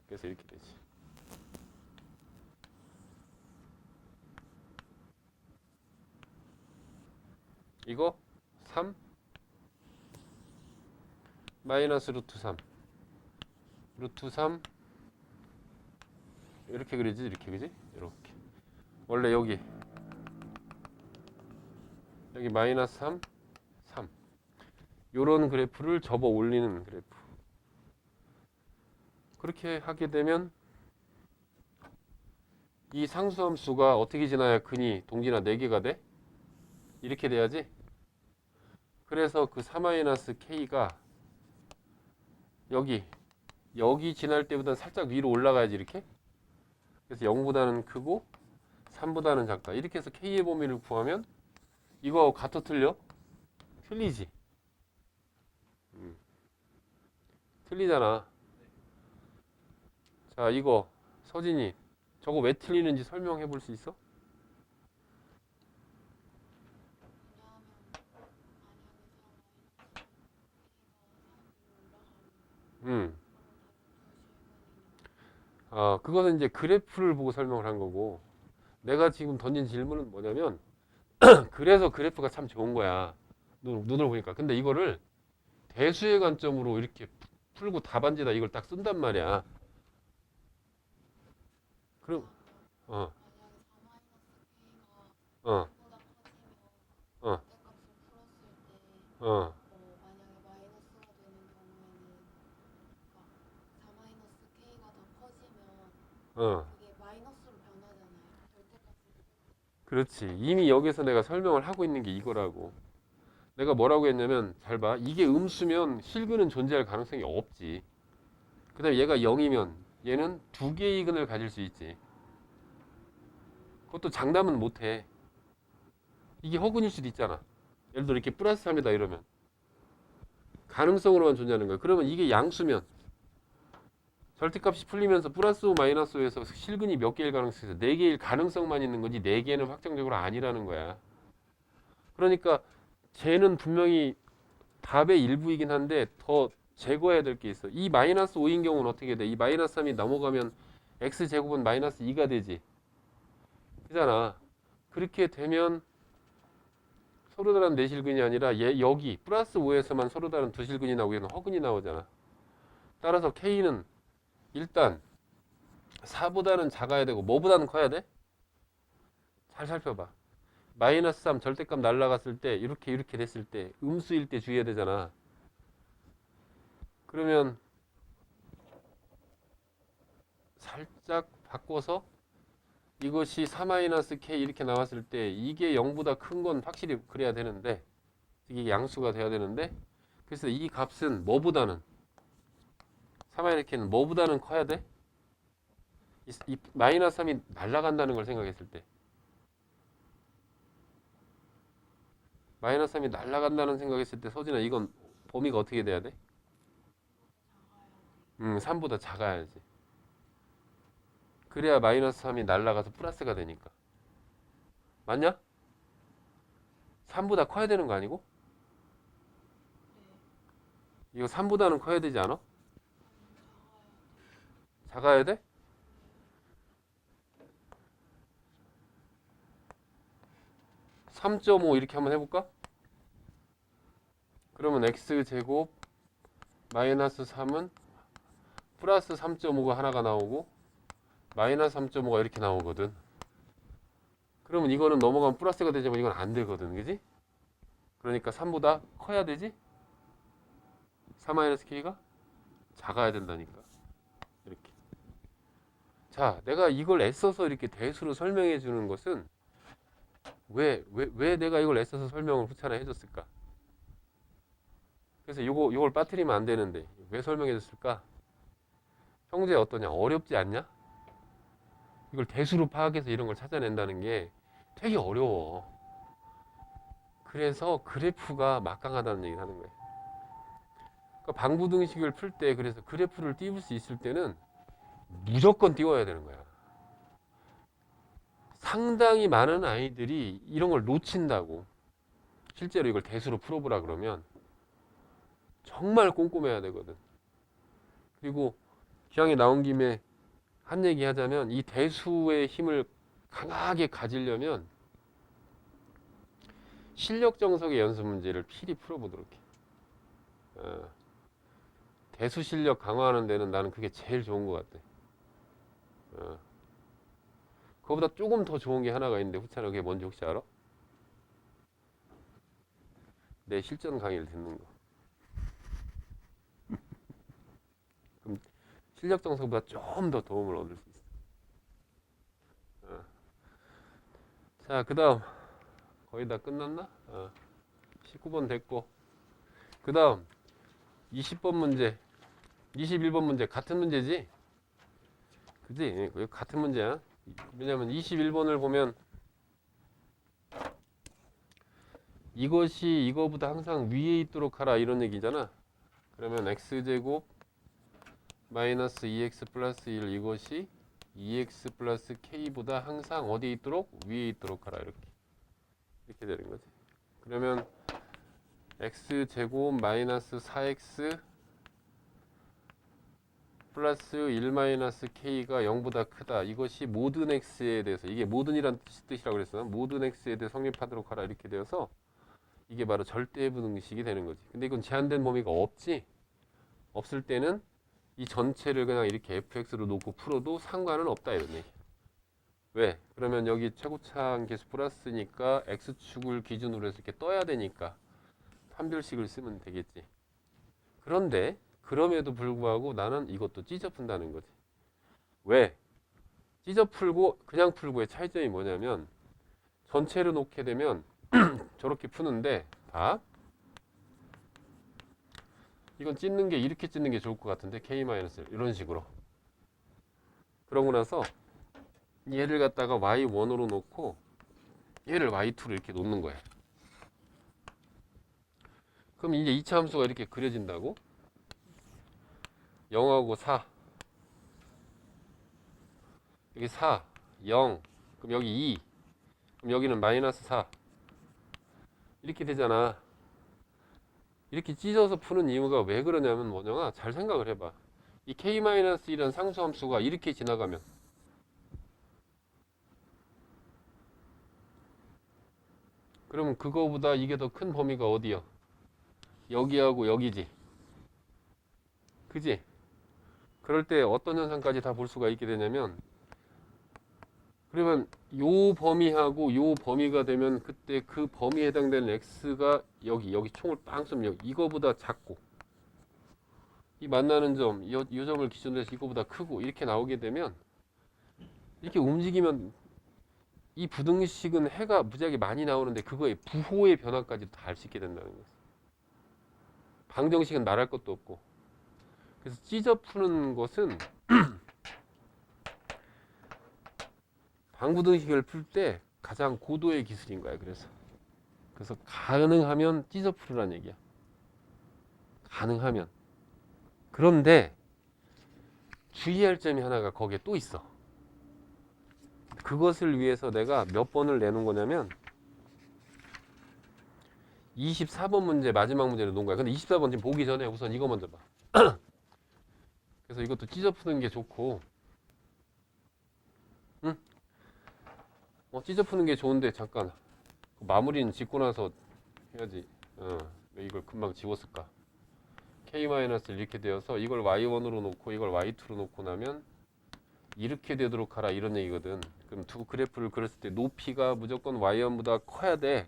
그래서 이렇게 되지. 이거 3 마이너스 루트 3 루트 3 이렇게 그리지, 이렇게, 그지? 이렇게. 원래 여기 마이너스 3 3 요런 그래프를 접어 올리는 그래프. 그렇게 하게 되면 이 상수함수가 어떻게 지나야 근이 동지나 4개가 돼? 이렇게 돼야지. 그래서 그 4-k가 여기 지날 때보다 살짝 위로 올라가야지, 이렇게. 그래서 0보다는 크고 3보다는 작다. 이렇게 해서 k의 범위를 구하면 이거 같아 틀려? 틀리지. 틀리잖아. 자, 이거 서진이 저거 왜 틀리는지 설명해 볼 수 있어? 음. 그거는 이제 그래프를 보고 설명을 한 거고, 내가 지금 던진 질문은 뭐냐면 그래서 그래프가 참 좋은 거야. 눈을 보니까. 근데 이거를 대수의 관점으로 이렇게 풀고 답안지다 이걸 딱 쓴단 말이야. 그럼 어, 어, 어, 어, 어. 그렇지. 이미 여기서 내가 설명을 하고 있는 게 이거라고. 내가 뭐라고 했냐면 잘 봐. 이게 음수면 실근은 존재할 가능성이 없지. 그다음에 얘가 0이면 얘는 두 개의 근을 가질 수 있지. 그것도 장담은 못 해. 이게 허근일 수도 있잖아. 예를 들어 이렇게 플러스 3이다 이러면 가능성으로만 존재하는 거야. 그러면 이게 양수면 절대값이 풀리면서 플러스 5 마이너스 5에서 실근이 몇 개일 가능성이 있어? 4개일 가능성만 있는 거지 4개는 확정적으로 아니라는 거야. 그러니까 쟤는 분명히 답의 일부이긴 한데 더 제거해야 될 게 있어. 이 마이너스 5인 경우는 어떻게 돼? 이 마이너스 3이 넘어가면 x제곱은 마이너스 2가 되지. 그잖아. 그렇게 되면 서로 다른 내실근이 아니라 여기 플러스 5에서만 서로 다른 두 실근이 나오고 얘는 허근이 나오잖아. 따라서 k는 일단 4보다는 작아야 되고 뭐보다는 커야 돼? 잘 살펴봐. 마이너스 3 절대값 날라갔을 때 이렇게 됐을 때 음수일 때 주의해야 되잖아. 그러면 살짝 바꿔서 이것이 4-k 이렇게 나왔을 때 이게 0보다 큰 건 확실히 그래야 되는데 이게 양수가 돼야 되는데 그래서 이 값은 뭐보다는 4-k는 뭐보다는 커야 돼? 이 마이너스 3이 날아간다는 걸 생각했을 때 마이너스 3이 날아간다는 생각했을 때 서진아 이건 범위가 어떻게 돼야 돼? 3보다 작아야지. 그래야 마이너스 3이 날아가서 플러스가 되니까. 맞냐? 3보다 커야 되는 거 아니고? 이거 3보다는 커야 되지 않아? 작아야 돼? 3.5 이렇게 한번 해볼까? 그러면 x제곱 마이너스 3은 플러스 3.5가 하나가 나오고 마이너스 3.5가 이렇게 나오거든. 그러면 이거는 넘어가면 플러스가 되지만 이건 안 되거든. 그지? 그러니까 3보다 커야 되지? 4-k가 작아야 된다니까. 이렇게. 자, 내가 이걸 애써서 이렇게 대수로 설명해 주는 것은 왜 내가 이걸 애써서 설명을 후차나 해줬을까? 그래서 요걸 빠뜨리면 안 되는데 왜 설명해 줬을까? 형제 어떠냐? 어렵지 않냐? 이걸 대수로 파악해서 이런 걸 찾아낸다는 게 되게 어려워. 그래서 그래프가 막강하다는 얘기를 하는 거예요. 그러니까 방부등식을 풀 때 그래서 그래프를 띄울 수 있을 때는 무조건 띄워야 되는 거야. 상당히 많은 아이들이 이런 걸 놓친다고. 실제로 이걸 대수로 풀어보라 그러면 정말 꼼꼼해야 되거든. 그리고 기왕에 나온 김에 한 얘기 하자면 이 대수의 힘을 강하게 가지려면 실력 정석의 연습 문제를 필히 풀어보도록 해. 대수 실력 강화하는 데는 나는 그게 제일 좋은 것 같아. 그거보다 조금 더 좋은 게 하나가 있는데 후차는 그게 뭔지 혹시 알아? 내 실전 강의를 듣는 거. 그럼 실력 정석보다 좀 더 도움을 얻을 수 있어. 자, 그 다음 거의 다 끝났나? 19번 됐고 그 다음 20번 문제 21번 문제 같은 문제지? 그지? 이거 같은 문제야. 왜냐면 21번을 보면 이것이 이거보다 항상 위에 있도록 하라 이런 얘기잖아. 그러면 x제곱 마이너스 2x 플러스 1 이것이 2x 플러스 k보다 항상 어디에 있도록? 위에 있도록 하라 이렇게 되는 거지. 그러면 x제곱 마이너스 4x 플러스 1 마이너스 k가 0보다 크다. 이것이 모든 x에 대해서 이게 모든이란 뜻이라고 그랬어. 모든 x에 대해 성립하도록 하라 이렇게 되어서 이게 바로 절대부등식이 되는 거지. 근데 이건 제한된 범위가 없지. 없을 때는 이 전체를 그냥 이렇게 fx로 놓고 풀어도 상관은 없다 이런 얘기. 왜? 그러면 여기 최고차항 계수 플러스니까 x축을 기준으로 해서 이렇게 떠야 되니까 판별식을 쓰면 되겠지. 그런데 그럼에도 불구하고 나는 이것도 찢어 푼다는 거지. 왜? 찢어 풀고 그냥 풀고의 차이점이 뭐냐면 전체를 놓게 되면 저렇게 푸는데 봐. 이건 찢는 게 이렇게 찢는 게 좋을 것 같은데 k-1 이런 식으로. 그러고 나서 얘를 갖다가 y1으로 놓고 얘를 y2로 이렇게 놓는 거야. 그럼 이제 2차 함수가 이렇게 그려진다고? 0하고 4 여기 4 0 그럼 여기 2 그럼 여기는 마이너스 4 이렇게 되잖아. 이렇게 찢어서 푸는 이유가 왜 그러냐면 뭐냐가 잘 생각을 해봐. 이 k-1이라는 상수함수가 이렇게 지나가면 그러면 그거보다 이게 더 큰 범위가 어디야? 여기하고 여기지. 그지? 그럴 때 어떤 현상까지 다 볼 수가 있게 되냐면 그러면 요 범위하고 요 범위가 되면 그때 그 범위에 해당되는 x가 여기 총을 빵 쏘면 이거보다 작고 이 만나는 점, 이 점을 기준으로 해서 이거보다 크고 이렇게 나오게 되면 이렇게 움직이면 이 부등식은 해가 무지하게 많이 나오는데 그거의 부호의 변화까지 다 알 수 있게 된다는 거죠. 방정식은 말할 것도 없고. 그래서 찢어 푸는 것은 방부등식을 풀 때 가장 고도의 기술인 거야. 그래서 가능하면 찢어 풀으란 얘기야. 가능하면. 그런데 주의할 점이 하나가 거기에 또 있어. 그것을 위해서 내가 몇 번을 내놓은 거냐면 24번 문제 마지막 문제를 놓은 거야. 근데 24번 지금 보기 전에 우선 이거 먼저 봐. 그래서 이것도 찢어 푸는 게 좋고, 응? 찢어 푸는 게 좋은데 잠깐 마무리는 짓고 나서 해야지. 왜 이걸 금방 지웠을까? K-1 이렇게 되어서 이걸 Y1으로 놓고 이걸 Y2로 놓고 나면 이렇게 되도록 하라 이런 얘기거든. 그럼 두 그래프를 그렸을 때 높이가 무조건 Y1보다 커야 돼.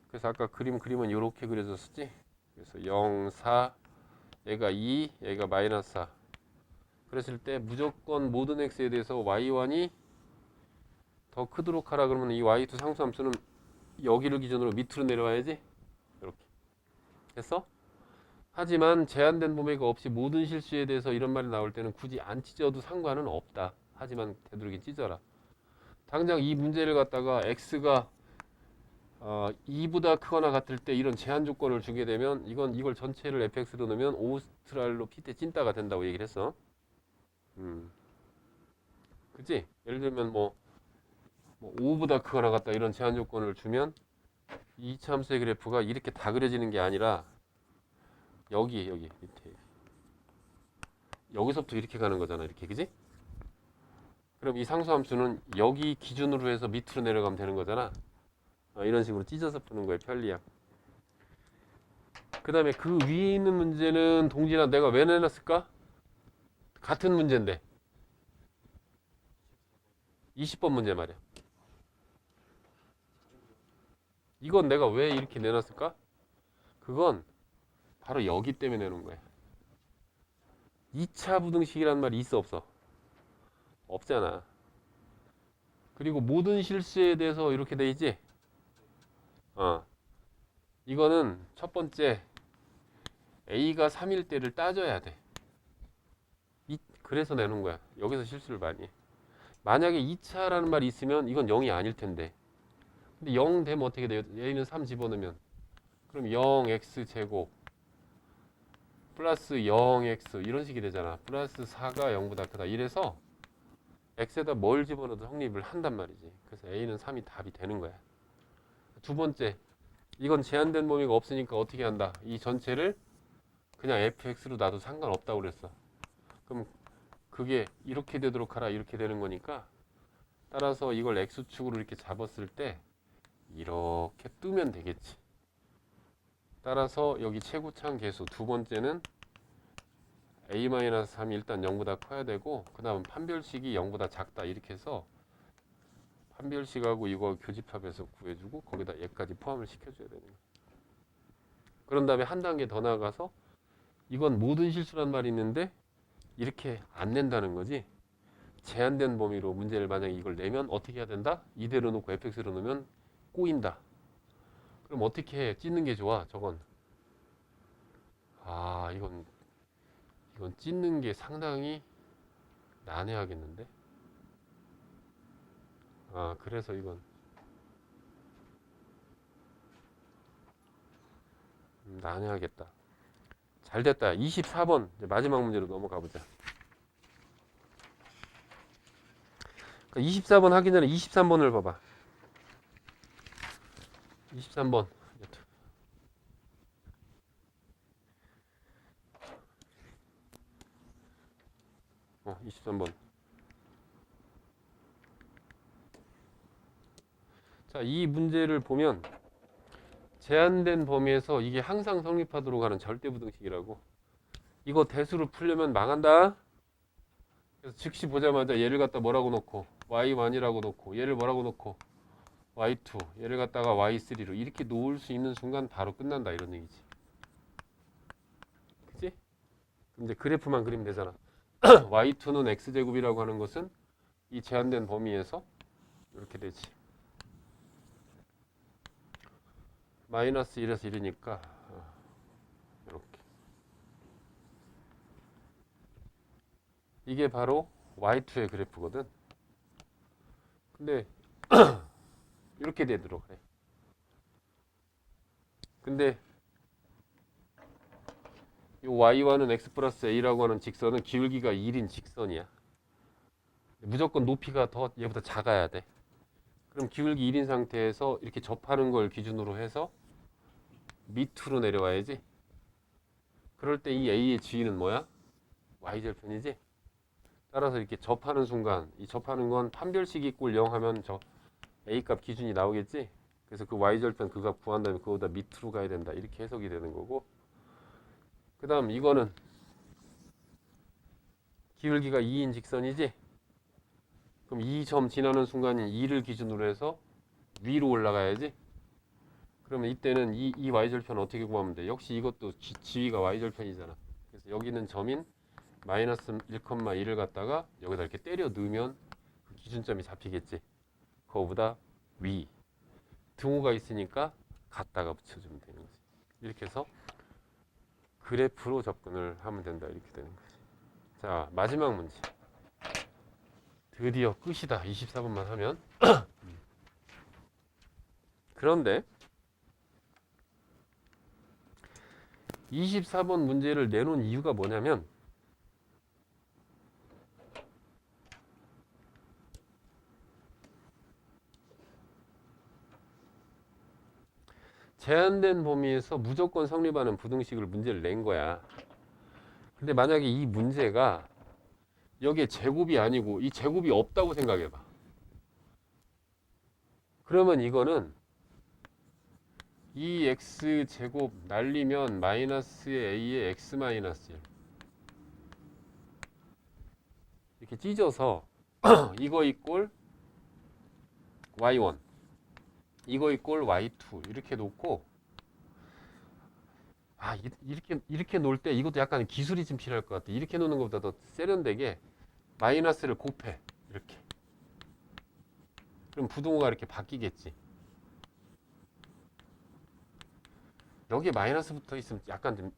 그래서 아까 그림은 이렇게 그려졌었지. 그래서 0, 4, 얘가 2, 얘가 마이너스 4. 그랬을 때 무조건 모든 x에 대해서 y1이 더 크도록 하라 그러면 이 y2 상수함수는 여기를 기준으로 밑으로 내려와야지. 이렇게 됐어? 하지만 제한된 범위가 없이 모든 실수에 대해서 이런 말이 나올 때는 굳이 안 찢어도 상관은 없다. 하지만 되도록이면 찢어라. 당장 이 문제를 갖다가 x가 2보다 크거나 같을 때 이런 제한 조건을 주게 되면 이걸 전체를 fx로 넣으면 오스트랄로 피테 찐따가 된다고 얘기를 했어. 그치? 예를 들면 뭐 5보다 크거나 같다 이런 제한 조건을 주면 이 참수의 그래프가 이렇게 다 그려지는 게 아니라 여기 밑에 여기서부터 이렇게 가는 거잖아. 이렇게 그지? 그럼 이 상수함수는 여기 기준으로 해서 밑으로 내려가면 되는 거잖아. 이런 식으로 찢어서 푸는 거예요. 편리함. 그 다음에 그 위에 있는 문제는 동진아 내가 왜 내놨을까? 같은 문제인데 20번 문제 말이야. 이건 내가 왜 이렇게 내놨을까? 그건 바로 여기 때문에 내놓은 거야. 2차 부등식이란 말이 있어 없어? 없잖아. 그리고 모든 실수에 대해서 이렇게 돼 있지? 이거는 첫 번째 A가 3일 때를 따져야 돼. 그래서 내는 거야. 여기서 실수를 많이 해. 만약에 2차라는 말이 있으면 이건 0이 아닐 텐데. 근데 0 되면 어떻게 돼요? A는 3 집어넣으면. 그럼 0x제곱 플러스 0x 이런 식이 되잖아. 플러스 4가 0보다 크다. 이래서 x에다 뭘 집어넣어도 성립을 한단 말이지. 그래서 A는 3이 답이 되는 거야. 두 번째, 이건 제한된 범위가 없으니까 어떻게 한다? 이 전체를 그냥 fx로 놔도 상관없다고 그랬어. 그럼 그게 이렇게 되도록 하라 이렇게 되는 거니까 따라서 이걸 x축으로 이렇게 잡았을 때 이렇게 뜨면 되겠지. 따라서 여기 최고차항 계수 두 번째는 a-3이 일단 0보다 커야 되고 그 다음 판별식이 0보다 작다 이렇게 해서 판별식하고 이거 교집합해서 구해주고 거기다 얘까지 포함을 시켜줘야 되는 거야. 그런 다음에 한 단계 더 나아가서 이건 모든 실수란 말이 있는데 이렇게 안 낸다는 거지. 제한된 범위로 문제를 만약에 이걸 내면 어떻게 해야 된다? 이대로 놓고 fx로 놓으면 꼬인다. 그럼 어떻게 해? 찢는 게 좋아 저건. 이건 찢는 게 상당히 난해하겠는데. 그래서 이건 난해하겠다. 잘 됐다. 24번 마지막 문제로 넘어가 보자. 24번 하기 전에 23번을 봐봐. 23번. 23번. 자, 이 문제를 보면 제한된 범위에서 이게 항상 성립하도록 하는 절대부등식이라고. 이거 대수로 풀려면 망한다. 그래서 즉시 보자마자 얘를 갖다 뭐라고 놓고 y1이라고 놓고 얘를 뭐라고 놓고 y2 얘를 갖다가 y3로 이렇게 놓을 수 있는 순간 바로 끝난다 이런 얘기지. 그치? 그럼 이제 그래프만 그리면 되잖아. y2는 x제곱이라고 하는 것은 이 제한된 범위에서 이렇게 되지. 마이너스 1에서 1이니까 이렇게. 이게 바로 y2의 그래프거든. 근데 이렇게 되도록 해. 근데 이 y1은 x 플러스 a라고 하는 직선은 기울기가 1인 직선이야. 무조건 높이가 더 얘보다 작아야 돼. 그럼 기울기 1인 상태에서 이렇게 접하는 걸 기준으로 해서 밑으로 내려와야지. 그럴 때 이 A의 G는 뭐야? Y절편이지. 따라서 이렇게 접하는 순간 이 접하는 건 판별식이 꼴 0 하면 저 A값 기준이 나오겠지. 그래서 그 Y절편 그 값 구한 다음에 그거보다 밑으로 가야 된다. 이렇게 해석이 되는 거고. 그 다음 이거는 기울기가 2인 직선이지. 그럼 2점 지나는 순간인 2를 기준으로 해서 위로 올라가야지. 그러면 이때는 이 Y절편 어떻게 구하면 돼? 역시 이것도 지위가 Y절편이잖아. 그래서 여기는 점인 마이너스 1,1을 갖다가 여기다 이렇게 때려 넣으면 그 기준점이 잡히겠지. 그거보다 위. 등호가 있으니까 갖다가 붙여주면 되는 거지. 이렇게 해서 그래프로 접근을 하면 된다. 이렇게 되는 거지. 자, 마지막 문제. 드디어 끝이다. 24번만 하면. 그런데 24번 문제를 내놓은 이유가 뭐냐면 제한된 범위에서 무조건 성립하는 부등식을 문제를 낸 거야. 근데 만약에 이 문제가 여기에 제곱이 아니고 이 제곱이 없다고 생각해봐. 그러면 이거는 2x 제곱 날리면 마이너스의 a의 x 마이너스 1 이렇게 찢어서 이거 이꼴 y1 이거 이꼴 y2 이렇게 놓고 이렇게 놓을 때 이것도 약간 기술이 좀 필요할 것 같아. 이렇게 놓는 것보다 더 세련되게 마이너스를 곱해 이렇게. 그럼 부등호가 이렇게 바뀌겠지. 여기에 마이너스 붙어 있으면 약간 좀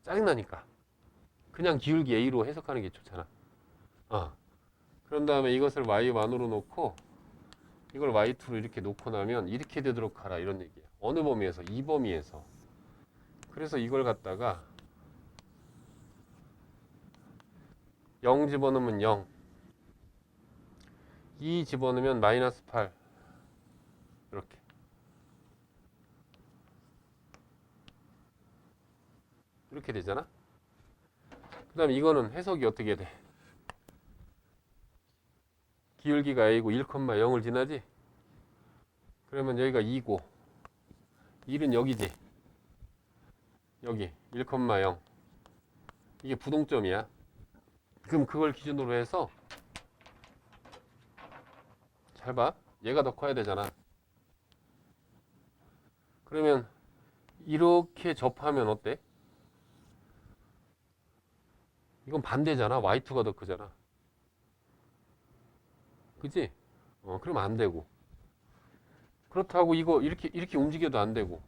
짜증나니까 그냥 기울기 a로 해석하는 게 좋잖아. 그런 다음에 이것을 y1으로 놓고 이걸 y2로 이렇게 놓고 나면 이렇게 되도록 하라 이런 얘기야. 어느 범위에서? 이 범위에서. 그래서 이걸 갖다가 0 집어넣으면 0 2 집어넣으면 마이너스 8 이렇게 이렇게 되잖아. 그 다음에 이거는 해석이 어떻게 돼? 기울기가 a고 1,0을 지나지? 그러면 여기가 2고 1은 여기지. 여기 1,0 이게 부동점이야. 그럼 그걸 기준으로 해서 잘 봐. 얘가 더 커야 되잖아. 그러면 이렇게 접하면 어때? 이건 반대잖아. y2가 더 크잖아. 그치? 그러면 안 되고. 그렇다고 이거 이렇게 움직여도 안 되고.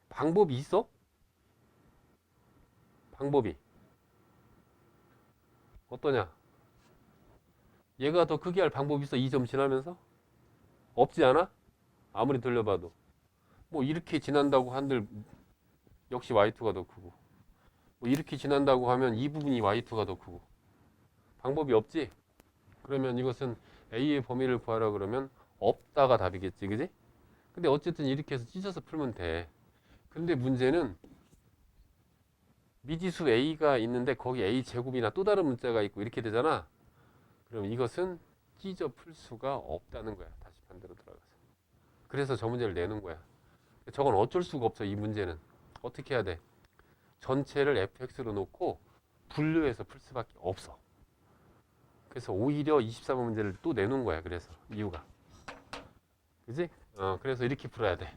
방법이 있어? 방법이. 어떠냐? 얘가 더 크게 할 방법이 있어? 2점 지나면서? 없지 않아? 아무리 돌려봐도. 뭐 이렇게 지난다고 한들 역시 y2가 더 크고. 뭐 이렇게 지난다고 하면 이 부분이 y2가 더 크고. 방법이 없지? 그러면 이것은 a의 범위를 구하라 그러면 없다가 답이겠지. 그지? 근데 어쨌든 이렇게 해서 찢어서 풀면 돼. 근데 문제는 미지수 a가 있는데 거기 a 제곱이나 또 다른 문자가 있고 이렇게 되잖아. 그럼 이것은 찢어 풀 수가 없다는 거야. 다시 반대로 들어가서. 그래서 저 문제를 내는 거야. 저건 어쩔 수가 없어. 이 문제는. 어떻게 해야 돼? 전체를 fx로 놓고 분류해서 풀 수밖에 없어. 그래서 오히려 24번 문제를 또 내놓은 거야. 그래서 이유가. 그지? 그래서 이렇게 풀어야 돼.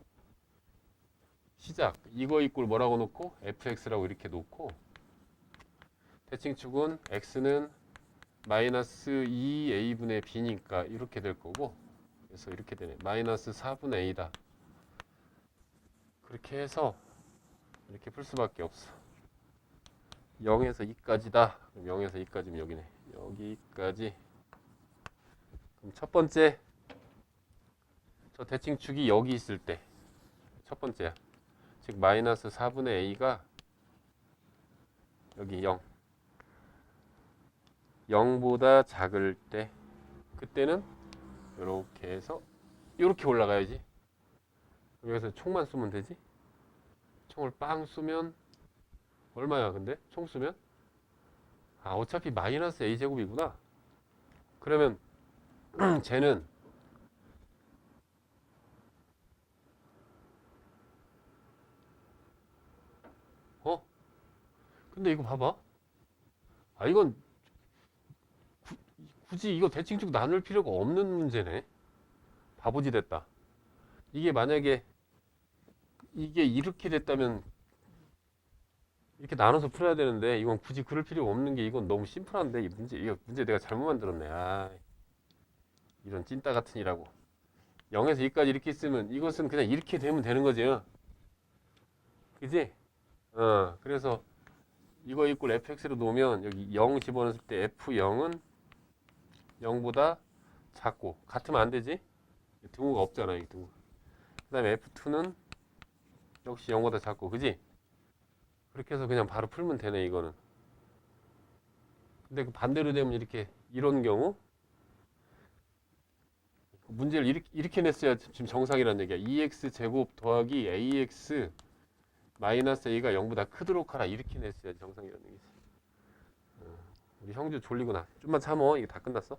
시작. 이거 이꼴 뭐라고 놓고 fx라고 이렇게 놓고 대칭축은 x는 마이너스 2a분의 b니까 이렇게 될 거고 그래서 이렇게 되네. 마이너스 4분의 a다. 그렇게 해서 이렇게 풀 수밖에 없어. 0에서 2까지다. 그럼 0에서 2까지면 여기네. 여기까지. 그럼 첫 번째 저 대칭축이 여기 있을 때 첫 번째야. 즉 마이너스 4분의 a가 여기 0 0보다 작을 때 그때는 이렇게 해서 이렇게 올라가야지. 여기서 총만 쏘면 되지. 총을 빵 쏘면 얼마야 근데? 총 쏘면? 아 어차피 마이너스 a제곱이구나. 그러면 쟤는 어? 근데 이거 봐봐. 아 이건 굳이 이거 대칭축 나눌 필요가 없는 문제네. 바보지 됐다. 이게 만약에 이게 이렇게 됐다면 이렇게 나눠서 풀어야 되는데 이건 굳이 그럴 필요가 없는 게 이건 너무 심플한데 이 문제 이거 문제 내가 잘못 만들었네. 아 이런 찐따 같은 이라고. 0에서 2까지 이렇게 있으면 이것은 그냥 이렇게 되면 되는 거지. 그지? 그래서 이거 이꼴 fx로 놓으면 여기 0 집어넣을 때 f0은 0보다 작고 같으면 안 되지? 등호가 없잖아 이 등호. 그 다음에 f2는 역시 0보다 작고 그지? 그렇게 해서 그냥 바로 풀면 되네 이거는. 근데 그 반대로 되면 이렇게 이런 경우 문제를 이렇게 냈어야 지금 정상이라는 얘기야. 2x 제곱 더하기 ax 마이너스 a가 0보다 크도록 하라 이렇게 냈어야 정상이라는 얘기지. 우리 형제 졸리구나. 좀만 참어. 이게 다 끝났어.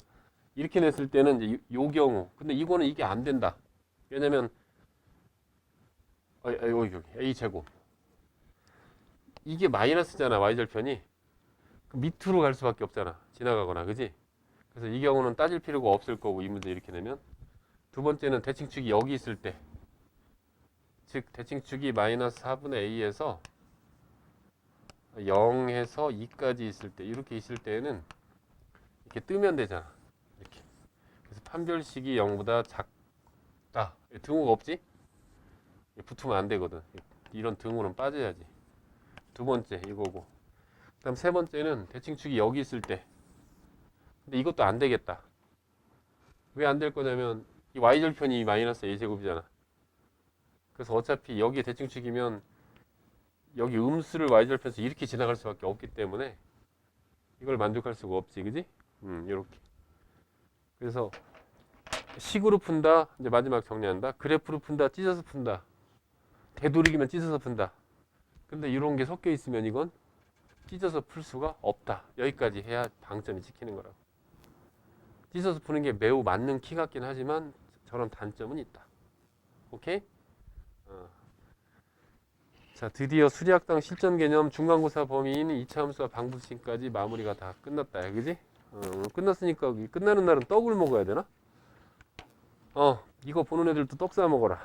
이렇게 냈을 때는 이제 요 경우. 근데 이거는 이게 안 된다. 왜냐면 여기 a 제곱 이게 마이너스잖아 y절편이. 밑으로 갈 수밖에 없잖아. 지나가거나 그지? 그래서 이 경우는 따질 필요가 없을 거고 이 문제 이렇게 내면 두 번째는 대칭축이 여기 있을 때 즉 대칭축이 마이너스 4분의 a에서 0에서 2까지 있을 때 이렇게 있을 때는 이렇게 뜨면 되잖아. 이렇게. 그래서 판별식이 0보다 작다. 등호가 없지? 붙으면 안 되거든. 이런 등호는 빠져야지. 두 번째 이거고. 그다음 세 번째는 대칭축이 여기 있을 때. 근데 이것도 안 되겠다. 왜 안 될 거냐면 이 y절편이 마이너스 a제곱이잖아. 그래서 어차피 여기에 대칭축이면 여기 음수를 y절편에서 이렇게 지나갈 수밖에 없기 때문에 이걸 만족할 수가 없지, 그지? 이렇게. 그래서 식으로 푼다. 이제 마지막 정리한다. 그래프로 푼다. 찢어서 푼다. 되도록이면 찢어서 푼다. 근데 이런 게 섞여 있으면 이건 찢어서 풀 수가 없다. 여기까지 해야 방점이 찍히는 거라고. 찢어서 푸는 게 매우 맞는 키 같긴 하지만 저런 단점은 있다. 오케이? 자, 드디어 수리학당 실전 개념 중간고사 범위인 이차함수와 방부식까지 마무리가 다 끝났다. 그지? 끝났으니까 끝나는 날은 떡을 먹어야 되나? 이거 보는 애들도 떡 싸 먹어라.